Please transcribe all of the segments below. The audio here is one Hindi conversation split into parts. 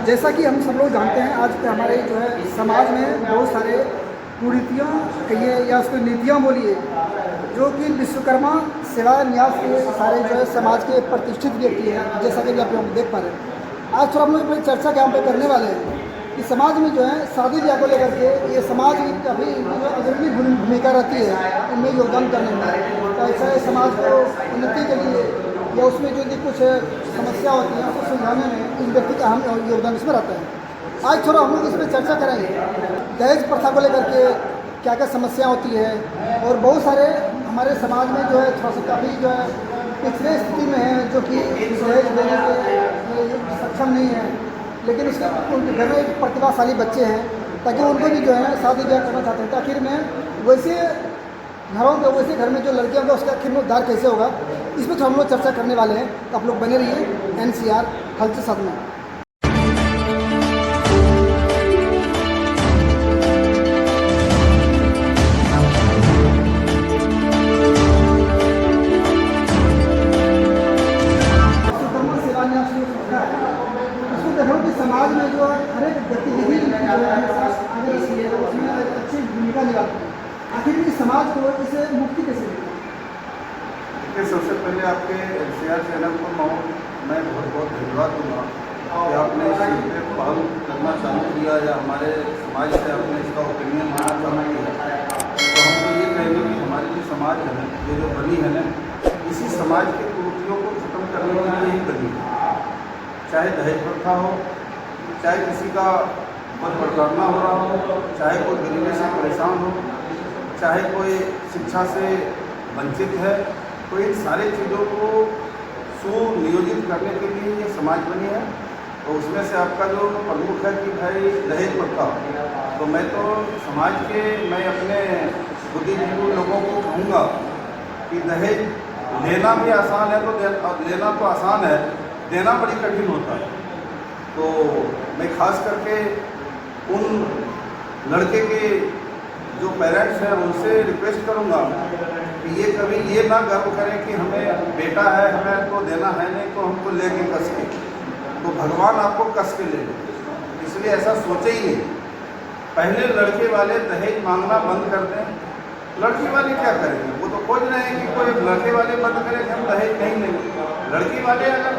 जैसा कि हम सब लोग जानते हैं, आज के हमारे जो है समाज में बहुत सारे कुरीतियाँ कहिए या उसको नीतियाँ बोलिए, जो कि विश्वकर्मा सेवा न्यास के सारे जो है समाज के प्रतिष्ठित व्यक्ति हैं, जैसा कि आप लोग देख पा रहे हैं। आज थोड़ा हम लोग अपनी चर्चा यहाँ पे करने वाले हैं कि समाज में जो है शादी ब्याह को लेकर के ये समाज की काफ़ी अग्रणी भूमिका रहती है इनमें योगदान करने में। तो ऐसा है समाज को उन्नति के लिए या उसमें जो भी कुछ समस्या होती है उसको सुलझाने में इन व्यक्ति का अहम योगदान इसमें रहता है। आज थोड़ा हम लोग इस पर चर्चा करेंगे, दहेज प्रथा को लेकर के क्या क्या समस्या होती है, और बहुत सारे हमारे समाज में जो है थोड़ा सा काफ़ी जो है पिछले स्थिति में है, जो कि दहेज देने के सक्षम नहीं है, लेकिन उसके उनके घर में प्रतिभाशाली बच्चे हैं, ताकि उनको भी जो है शादी ब्याह करना चाहते हैं। तो आखिर में वैसे घरों के वैसे घर में जो लड़कियां होंगे उसका आखिर में उद्धार कैसे होगा, इस पर तो हम लोग चर्चा करने वाले हैं। तो आप लोग बने रहिए NCR हल्के साथ में। समाज में जो हर एक गतिविधि उसमें अच्छी भूमिका निभाती है। आखिर इस समाज को इसे मुक्ति कैसे मिलेगी? देखिए, सबसे पहले आपके NCR चैनल को मैं बहुत बहुत धन्यवाद दूँगा कि आपने इस चीज़ पर पहल करना चालू किया या हमारे समाज से आपने इसका ओपिनियन मानना चालू किया। तो हम तो ये कहेंगे कि हमारी जो समाज है, ये जो बनी है ना, इसी समाज के कुरीतियों को खत्म करने के लिए ही बनी है। चाहे दहेज प्रथा हो, चाहे किसी का मन प्रताड़ना हो रहा हो, चाहे कोई गरीबी से परेशान हो, चाहे कोई शिक्षा से वंचित है, तो इन सारी चीज़ों को सुनियोजित करने के लिए ये समाज बनी है। तो उसमें से आपका जो प्रमुख है कि भाई दहेज प्रथा, तो मैं तो समाज के मैं अपने बुद्धिजीवी लोगों को कहूँगा कि दहेज लेना भी आसान है, तो लेना तो आसान है, देना बड़ी कठिन होता है। तो मैं खास करके उन लड़के के जो पेरेंट्स हैं उनसे रिक्वेस्ट करूंगा कि ये कभी ये ना गर्व करें कि हमें बेटा है, हमें तो देना है नहीं, तो हमको लेंगे कस के, तो भगवान आपको कस के ले, इसलिए ऐसा सोचे ही नहीं। पहले लड़के वाले दहेज मांगना बंद कर दें। लड़की वाले क्या करेंगे? वो तो खोज रहे हैं कि कोई लड़के वाले बंद करें कि हम दहेज नहीं लेंगे। लड़की वाले अगर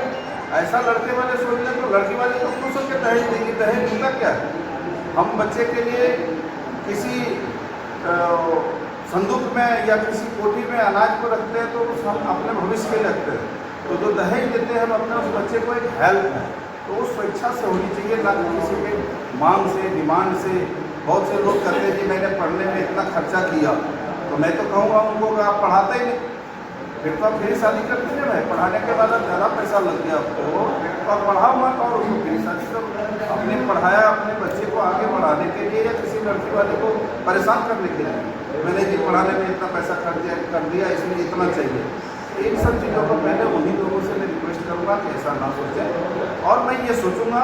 ऐसा लड़के वाले सोच लें तो लड़की वाले तो खुश होकर दहेज देंगे। दहेज मिलता क्या है? हम बच्चे के लिए किसी संदूक में या किसी कोठी में अनाज को रखते हैं तो हम अपने भविष्य के लिए रखते हैं। तो जो दहेज देते हैं हम अपने उस बच्चे को एक हेल्प है, तो वो स्वेच्छा से होनी चाहिए, ना कि किसी के मांग से, डिमांड से। बहुत से लोग कहते हैं कि मैंने पढ़ने में इतना खर्चा किया, तो मैं तो कहूँगा उनको आप पढ़ाते ही नहीं, फिर तो आप फिर शादी करते हैं। भाई पढ़ाने के बाद ज़्यादा पैसा लग गया आपको, तो आप पढ़ाओ मत और उसको फिर शादी करो। आपने पढ़ाया अपने बच्चे को आगे बढ़ाने के लिए या किसी लड़की वाले को परेशान करने के लिए, मैंने जी पढ़ाने में इतना पैसा खर्च कर दिया इसलिए इतना चाहिए। इन सब चीज़ों को पहले उन्हीं लोगों से मैं रिक्वेस्ट करूँगा कि ऐसा ना सोचें। और मैं ये सोचूंगा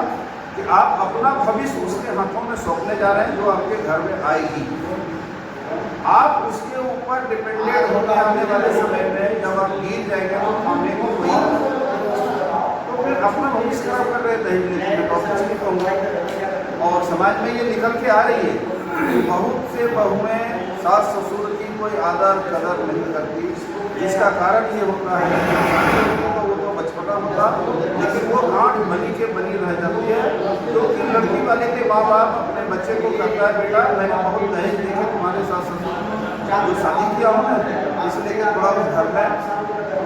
कि आप अपना भविष्य उसके हाथों में सौंपने जा रहे हैं जो आपके घर में आएगी। आप उसके ऊपर डिपेंडेंट होने आने वाले समय में जब आप गिर जाएंगे तो थामने को वही, तो फिर अपना भविष्य खराब कर रहे दहेज लेने में तो कुछ नहीं कहूँगा। और समाज में ये निकल के आ रही है, बहुत से बहुएं सास ससुर की कोई आदर कदर नहीं करती। इसका कारण ये होता है तो वो तो बचपना होता, लेकिन वो गांठ बनी के बनी रह जाती है। जो कि लड़की वाले के माँ बाप अपने बच्चे को कहता है बेटा मैंने बहुत दहेज देखे तुम्हारे सास ससुर जो शादी किया होना, इसलिए कि थोड़ा उस घर में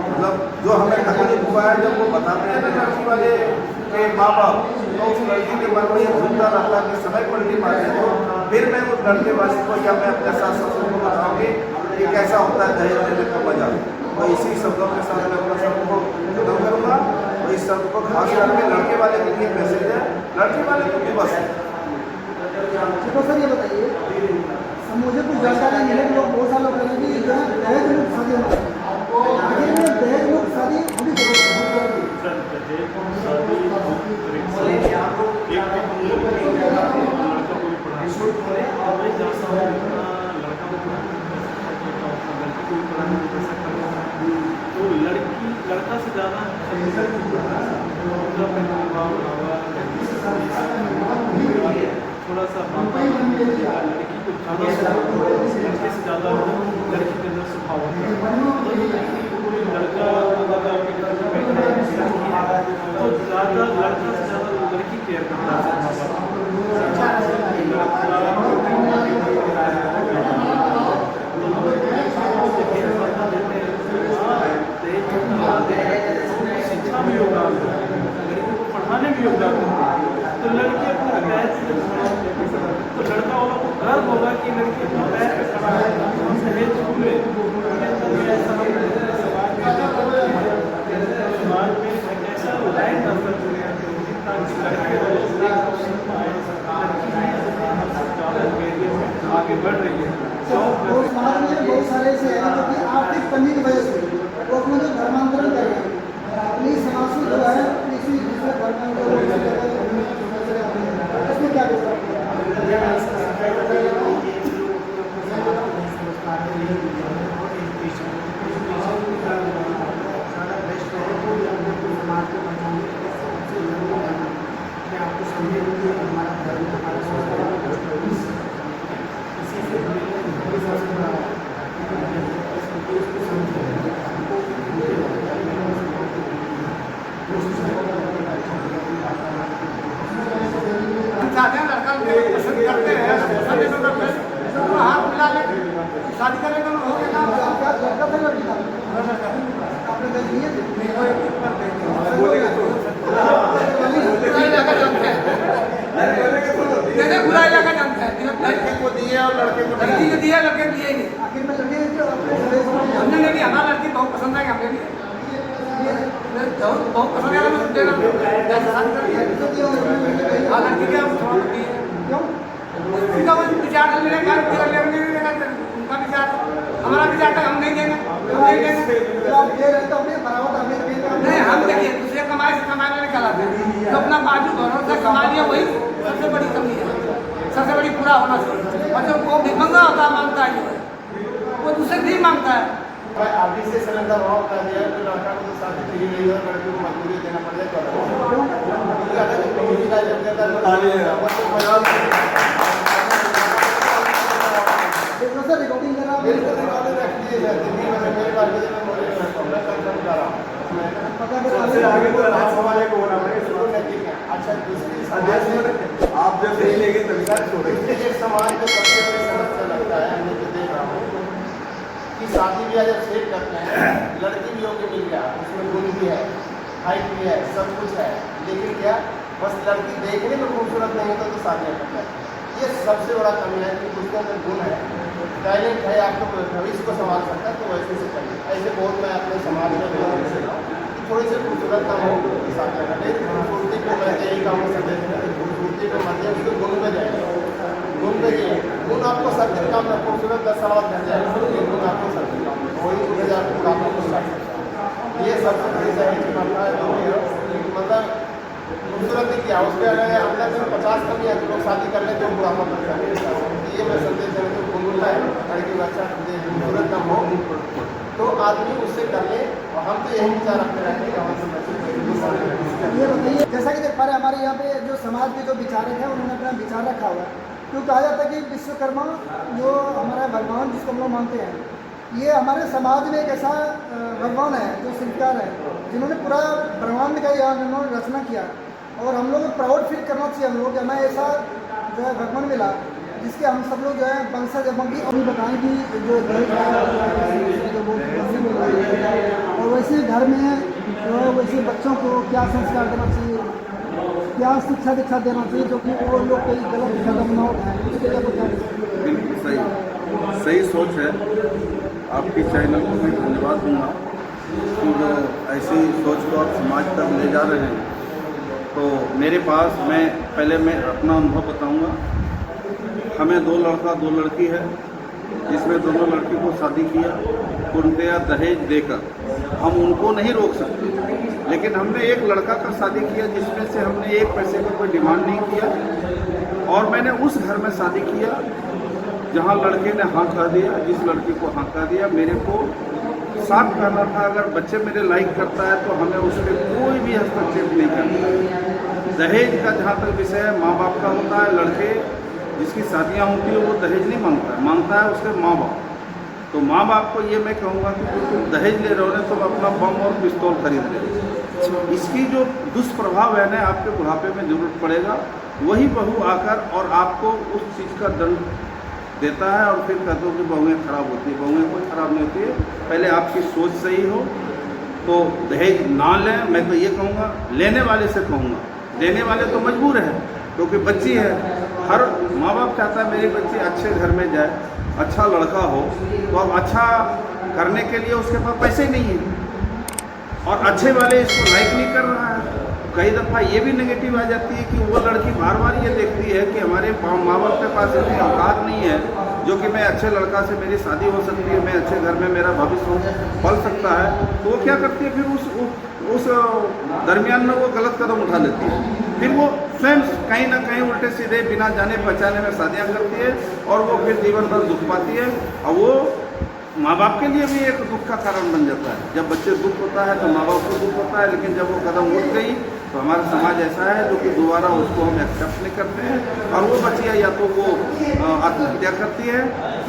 मतलब जो हमें तकलीफ हुआ है जब वो बताते हैं ना लड़की वाले के माँ बाप, तो उस लड़की के मन में ये घूमता रहता कि समय पलटी मारे, तो फिर मैं उस लड़के वाले को या मैं अपने सास ससुर को बताऊँगी कि कैसा होता है दहेज देने का मजा। तो इसी शब्दों के साथ मैं अपना शब्द को खत्म करूँगा। तो इस शब्द को खास करके लड़के वाले के लिए मैसेज है, लड़के वाले को भी बस है। तो सर ये बताइए, मुझे कुछ जानकारी मिले लोग बहुत सारे लोग कहते हैं कि जो है दहेज मुक्त शादी होना चाहिए, आखिर में दहेज मुक्त शादी होनी चाहिए? तो लड़का से ज़्यादा थोड़ा सा लड़की को लड़के से ज़्यादा लड़की के अंदर स्वभाव होता है। कोई लड़का अगर आपके घर में बैठा है तो ज़्यादा लड़का से ज़्यादा लड़की केयर करता है। शिक्षा में योगदान लड़की को पढ़ाने में योगदान तो लड़की अपना पैर तो लड़का वालों को गर्व होगा कि लड़की अपना पैर पे खड़ा है। दहेज छूले समाज में ऐसा लाइन नजर आगे बढ़ रही है। तो समाज में बहुत सारे ऐसे हैं जो कि आर्थिक तंगी की वजह से वो अपना जो धर्मांतरण कर रहे हैं अपनी समाज से जो है किसी दूसरे धर्म में इसमें क्या कर सकते आपको समझे कि हमारा धर्म हमारा संस्कार इसी से चाहते हैं लड़का पसंद करते हैं तो हाथ मिला ले शादी करेगा हो गया आपका लड़का था लड़की था आपने देख लिए बुरा इलाका जानता है लड़के को दिए और लड़के को लड़की को दिया लड़के दिए ही नहीं आखिर में लड़के जो अपने हमने नहीं दिया हमारा लड़की बहुत पसंद है हमने लिए बहुत पसंद है हाँ लड़की के क्यों उनका वो विचार मिलेगा उनका विचार हमारा विचार था हम नहीं देंगे तो आप ये रहते हो अपने बराबर हमें नहीं हम देखिए दूसरे कमाई से कमाने निकल आते हैं जो अपना बाजू घरों से कमा लिया वही सबसे बड़ी कमी है सबसे बड़ी पूरा होना चाहिए और जो वो भिखमंगा होता मांगता है वो दूसरे नहीं मांगता है अभी से सिलेंडर भाव कर दिया तो लड़का को तो शादी नहीं हुई और लड़की को मजदूरी देना पड़ जाएगा सर रिकॉर्डिंग कर रहा हूँ पता कर हमारे को होना पड़ेगा। अच्छा दूसरी आप जब नहीं लेंगे तभी छोड़ेंगे। एक समाज में सबसे बड़ी समस्या लगता है मैं तो देख रहा हूँ कि शादी ब्याह जब सेट करते हैं लड़की भी होकर मिल गया उसमें गुण भी है हाइट भी है सब कुछ है लेकिन क्या बस लड़की देखने में खूबसूरत नहीं होता तो शादियाँ करता है। ये सबसे बड़ा कमी है कि उसके अंदर गुण है टैलेंट है आपको भविष्य को संभाल सकता है तो वैसे से करिए। ऐसे बहुत मैं अपने समाज में थोड़ी सी खूबसूरत काम हो शादियाँ करते खूबसूरती को मैं यही काम हो सकते खूबसूरती को मध्य उसके गुण में जाएगा गुण में ये गुण आपको सब दिन काम में खूबसूरत 10 साल बाद मिल जाएगा गुण आपको सब दिन काम वही उठे जाकर बुढ़ापा को लग सकता है। ये सबसे बड़ी सही मामला है जो मतलब खूबसूरती क्या उसके अगर अंदर में 50 कमी है तो लोग शादी कर लेते हैं बुढ़ापा कर सकते ये मैं संदेश देना तो गुण है लड़की बच्चा खूबसूरत कम हो तो आदमी उससे कर ले और हम तो यही विचार रखते रहते हैं ये बताइए जैसा कि देख पा रहे हैं हमारे यहाँ पे जो समाज के जो विचारक हैं उन्होंने अपना विचार रखा हुआ है क्यों कहा जाता है कि विश्वकर्मा जो हमारा भगवान जिसको हम लोग मानते हैं ये हमारे समाज में एक ऐसा भगवान है जो शिल्पकार है जिन्होंने पूरा ब्रह्मांड का यहाँ उन्होंने रचना किया और हम लोग प्राउड फील करना चाहिए हम लोग हमें ऐसा जो है भगवान मिला जिसके हम सब लोग जो है वंशज एवं की अभी बताएं कि जो और वैसे घर में जो है वैसे बच्चों को क्या संस्कार देना चाहिए क्या शिक्षा दीक्षा देना चाहिए जो कि वो लोग कोई गलत कदम न उठाएं उसके लिए क्या बिल्कुल सही सोच है आपकी चैनल को मैं धन्यवाद दूंगा कि जो ऐसी सोच को आप समाज तक ले जा रहे हैं। तो मेरे पास मैं अपना अनुभव बताऊंगा। हमें 2 लड़का 2 लड़की है जिसमें दोनों लड़की को शादी किया उनके या दहेज देकर हम उनको नहीं रोक सकते लेकिन हमने एक लड़का का शादी किया जिसमें से हमने 1 पैसे का कोई डिमांड नहीं किया और मैंने उस घर में शादी किया जहां लड़के ने हाँ कह दिया जिस लड़की को हाँ कह दिया मेरे को साफ कहना था अगर बच्चे मेरे लाइक करता है तो हमें उस पर कोई भी हस्तक्षेप नहीं करना। दहेज का जहाँ तक विषय है माँ बाप का होता है लड़के जिसकी शादियाँ होती है वो दहेज नहीं मांगता है, मांगता है उसके माँ बाप। तो माँ बाप को ये मैं कहूँगा कि जो तुम दहेज ले रहे हो ना, तुम अपना बम और पिस्तौल खरीद रहे हो। इसकी जो दुष्प्रभाव है ना, आपके बुढ़ापे में जरूरत पड़ेगा। वही बहू आकर और आपको उस चीज़ का दंड देता है और फिर कहते हो कि बहुएँ खराब होती है। बहुएँ कोई खराब नहीं होती है। पहले आपकी सोच सही हो तो दहेज ना लें। मैं तो ये कहूँगा, लेने वाले से कहूँगा, देने वाले तो मजबूर है क्योंकि बच्ची है। हर माँ बाप चाहता है मेरी बच्ची अच्छे घर में जाए, अच्छा लड़का हो। तो अब अच्छा करने के लिए उसके पास पैसे नहीं है और अच्छे वाले इसको लाइक नहीं कर रहा है। कई दफ़ा ये भी नेगेटिव आ जाती है कि वो लड़की बार बार ये देखती है कि हमारे माँ बाप के पास इतनी औकात नहीं है जो कि मैं अच्छे लड़का से मेरी शादी हो सकती है, मैं अच्छे घर में मेरा भविष्य पल सकता है। तो वो क्या करती है, फिर उस दरमियान में वो गलत कदम उठा लेती है। फिर वो स्वयं कहीं ना कहीं उल्टे सीधे बिना जाने पहचाने में शादियाँ करती है और वो फिर जीवन भर दुख पाती है। और वो माँ बाप के लिए भी एक दुख का कारण बन जाता है। जब बच्चे दुख होता है तो माँ बाप को दुख होता है, लेकिन जब वो कदम उठ गई तो हमारा समाज ऐसा है जो कि दोबारा उसको हम एक्सेप्ट नहीं करते हैं और वो बच्चियाँ या तो वो आत्महत्या करती है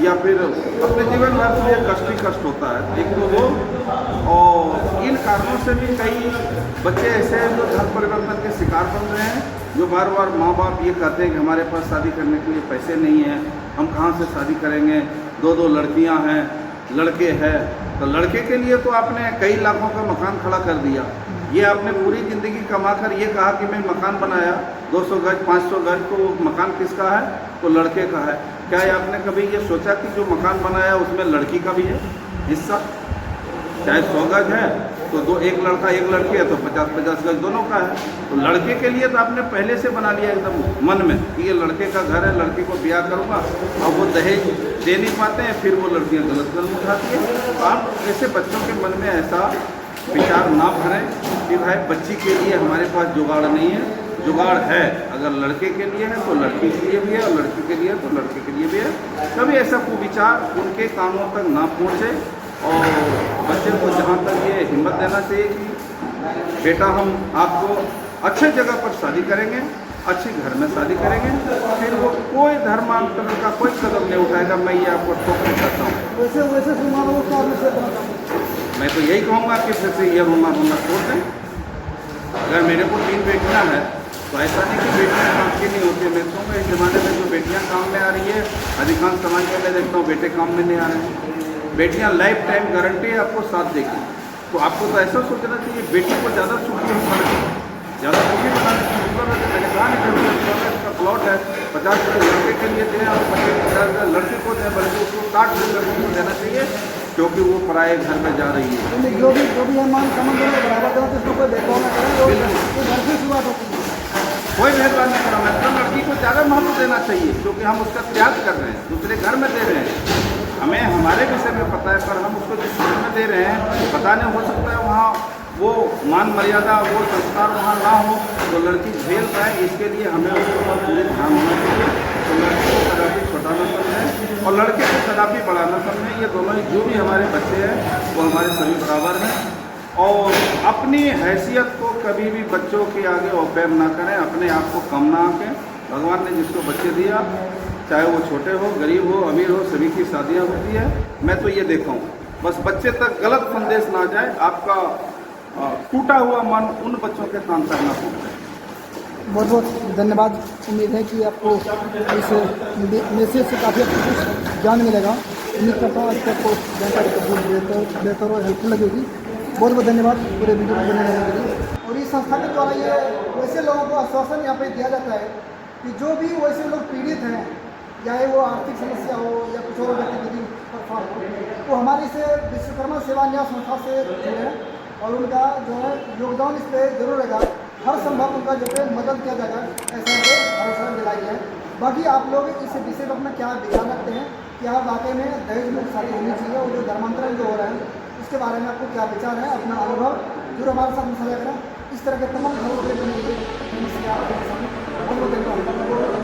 या फिर अपने जीवन भर में कष्ट ही कष्ट होता है। एक तो वो, और इन कारणों से भी कई बच्चे ऐसे हैं जो धर्म परिवर्तन के शिकार बन रहे हैं, जो बार बार माँ बाप ये कहते हैं कि हमारे पास शादी करने के लिए पैसे नहीं हैं, हम कहाँ से शादी करेंगे, दो लड़कियाँ हैं, लड़के हैं। तो लड़के के लिए तो आपने कई लाखों का मकान खड़ा कर दिया। ये आपने पूरी ज़िंदगी कमा कर ये कहा कि मैं मकान बनाया 200 गज 500 गज, तो मकान किसका है? तो लड़के का है। क्या आपने कभी ये सोचा कि जो मकान बनाया उसमें लड़की का भी है हिस्सा? चाहे 100 गज है तो एक लड़का एक लड़की है तो 50-50 गज दोनों का है। तो लड़के के लिए तो आपने पहले से बना लिया एकदम मन में कि ये लड़के का घर है, लड़की को ब्याह करूँगा। और वो दहेज दे नहीं पाते हैं, फिर वो लड़कियाँ गलत कदम उठाती हैं। तो आप ऐसे बच्चों के मन में ऐसा विचार ना भरें कि भाई बच्ची के लिए हमारे पास जुगाड़ नहीं है। जुगाड़ है, अगर लड़के के लिए है तो लड़की के लिए भी है, और लड़की के लिए है तो लड़के के लिए भी है। कभी ऐसा कुविचार उनके कानों तक ना पहुँचे। और बच्चे को जहाँ तक ये हिम्मत देना चाहिए कि बेटा हम आपको अच्छे जगह पर शादी करेंगे, अच्छे घर में शादी करेंगे, फिर वो कोई धर्मांतर का कोई कदम नहीं उठाएगा। मैं ये आपको ठोकर करता हूँ। वैसे मैं तो यही कहूँगा कि फिर से ये होना छोड़ दें। अगर मेरे को 3 बेटियाँ हैं तो ऐसा नहीं कि बेटियाँ काम की नहीं होती। मैं कहूँगा इस ज़माने में जो बेटियाँ काम में आ रही है, अधिकांश समाज में मैं देखता हूँ बेटे काम में नहीं आ रहे हैं। बेटियाँ लाइफ टाइम गारंटी है आपको साथ देगी। तो आपको तो ऐसा सोचना चाहिए बेटी को ज़्यादा सुखी बनाना, ज़्यादा सुखी बनाने का मतलब है। मैंने कहा नहीं इसका प्लॉट है 50 लड़के के लिए दें और 50 लड़के को दें, बल्कि उसको 60 लड़की को देना चाहिए क्योंकि वो पराए घर में जा रही है। जो भी है मान समझ लो बराबर देना, तो इसको कोई भेदभाव ना करें। और ये घर से शुरुआत होती है, कोई भेदभाव नहीं करना। मतलब लड़की को ज़्यादा महत्व देना चाहिए क्योंकि हम उसका त्याग कर रहे हैं, दूसरे घर में दे रहे हैं। हमें हमारे विषय में पता है, पर हम उसको जिस घर में दे रहे हैं पता नहीं, हो सकता है वहाँ वो मान मर्यादा वो संस्कार वहाँ ना हो तो लड़की झेल पाए। इसके लिए हमें उसके ऊपर पूरे ध्यान होना चाहिए। तो लड़की को कदापि छोटा न समझें और लड़के को कदापि बड़ा न समझें। ये दोनों ही जो भी हमारे बच्चे हैं वो हमारे सभी बराबर हैं। और अपनी हैसियत को कभी भी बच्चों के आगे ऑफेयर ना करें, अपने आप को कम ना आंकें। भगवान ने जिसको बच्चे दिया, चाहे वो छोटे हो, गरीब हो, अमीर हो, सभी की शादियाँ होती है। मैं तो ये देखा हूँ, बस बच्चे तक गलत संदेश ना जाए, आपका टूटा हुआ मन उन बच्चों के कान तक ना पहुँचे। बहुत बहुत धन्यवाद। उम्मीद है कि आपको इस मैसेज से काफ़ी कुछ ज्ञान मिलेगा। उम्मीद करता हूँ आज आपको जानकारी को बेहतर और हेल्पफुल लगेगी। बहुत बहुत धन्यवाद पूरे वीडियो को बनाने के लिए। और इस संस्था के द्वारा ये वैसे लोगों को आश्वासन यहाँ पे दिया जाता है कि जो भी वैसे लोग पीड़ित हैं, चाहे वो आर्थिक समस्या हो या कुछ और गतिविधि हो, तो हमारी से विश्वकर्मा सेवा न्यास संस्था से जुड़े और उनका जो है योगदान इस पर जरूर रहेगा। हर संभव उनका जो है मदद किया जाएगा, ऐसा भरोसा दिलाई है। बाकी आप लोग इस विषय में अपना क्या विचार रखते हैं, क्या वाकई में दहेज मुक्त शादी होनी चाहिए और जो धर्मांतरण जो हो रहा है उसके बारे में आपको क्या विचार है, अपना अनुभव जरूर हमारे साथ साझा करें। इस तरह के तमाम खबरों के लिए बहुत बहुत धन्यवाद।